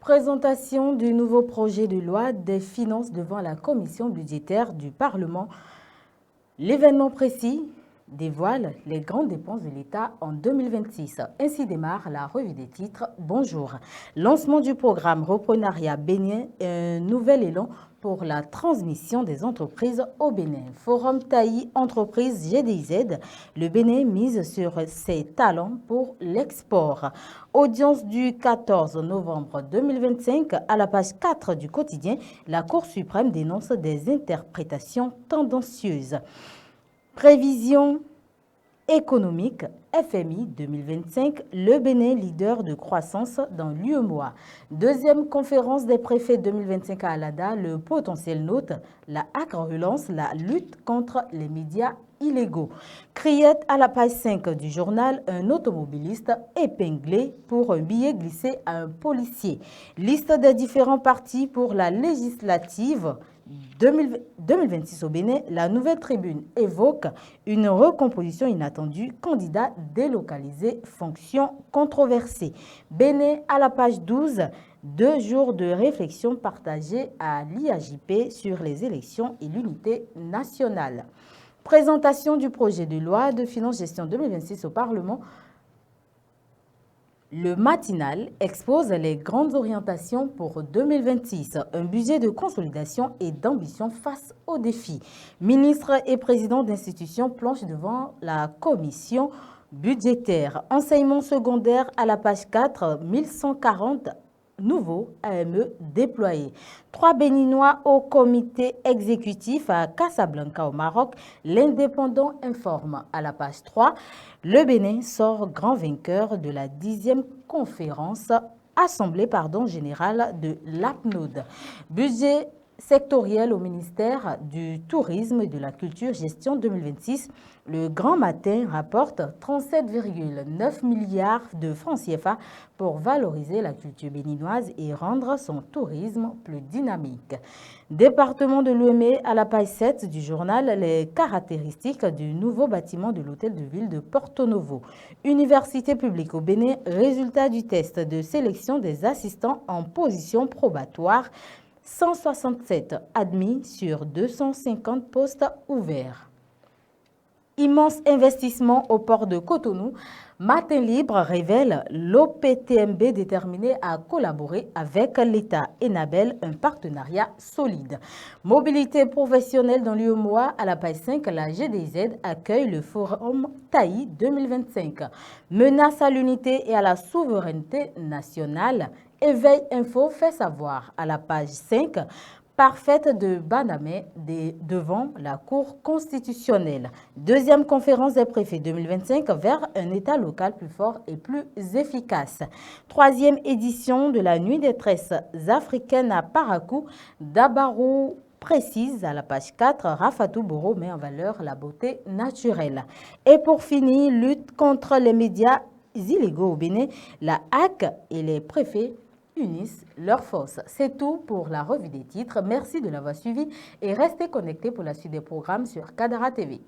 Présentation du nouveau projet de loi des finances devant la commission budgétaire du Parlement. L'événement précis dévoile les grandes dépenses de l'État en 2026. Ainsi démarre la revue des titres. Bonjour. Lancement du programme Reprenariat Bénin, un nouvel élan pour la transmission des entreprises au Bénin. Forum Taï Entreprise GDZ, le Bénin mise sur ses talents pour l'export. Audience du 14 novembre 2025, à la page 4 du quotidien, la Cour suprême dénonce des interprétations tendancieuses. Prévision économique FMI 2025, le Bénin leader de croissance dans l'UEMOA. Deuxième conférence des préfets 2025 à Alada, le potentiel note, la relance la lutte contre les médias illégaux. Criette à la page 5 du journal, un automobiliste épinglé pour un billet glissé à un policier. Liste des différents partis pour la législative 2026 au Bénin, la Nouvelle Tribune évoque une recomposition inattendue, candidat délocalisé, fonction controversée. Bénin à la page 12, 2 jours de réflexion partagée à l'IAJP sur les élections et l'unité nationale. Présentation du projet de loi de finances gestion 2026 au Parlement. Le matinal expose les grandes orientations pour 2026, un budget de consolidation et d'ambition face aux défis. Ministre et président d'institutions planchent devant la commission budgétaire. Enseignement secondaire à la page 4, 1140 nouveaux AME déployés. 3 Béninois au comité exécutif à Casablanca au Maroc. L'Indépendant informe à la page 3. Le Bénin sort grand vainqueur de la 10e conférence Assemblée générale de l'APNOD. Budget sectoriel au ministère du Tourisme et de la Culture gestion 2026. Le Grand Matin rapporte 37,9 milliards de francs CFA pour valoriser la culture béninoise et rendre son tourisme plus dynamique. Département de l'Ouémé à la page 7 du journal, les caractéristiques du nouveau bâtiment de l'hôtel de ville de Porto Novo. Université publique au Bénin, résultat du test de sélection des assistants en position probatoire. 167 admis sur 250 postes ouverts. Immense investissement au port de Cotonou. Matin Libre révèle l'OPTMB déterminé à collaborer avec l'État. Enabel, un partenariat solide. Mobilité professionnelle dans l'UEMOA à la page 5, la GDZ accueille le forum Taï 2025. Menace à l'unité et à la souveraineté nationale. Éveil Info fait savoir à la page 5. Parfaite de Banamé devant la Cour constitutionnelle. Deuxième conférence des préfets 2025 vers un État local plus fort et plus efficace. Troisième édition de la Nuit des tresses africaines à Parakou. Dabarou précise à la page 4, Rafatou Boro met en valeur la beauté naturelle. Et pour finir, lutte contre les médias illégaux au Bénin, la HAC et les préfets unissent leurs forces. C'est tout pour la revue des titres. Merci de l'avoir suivi et restez connectés pour la suite des programmes sur Kadara TV.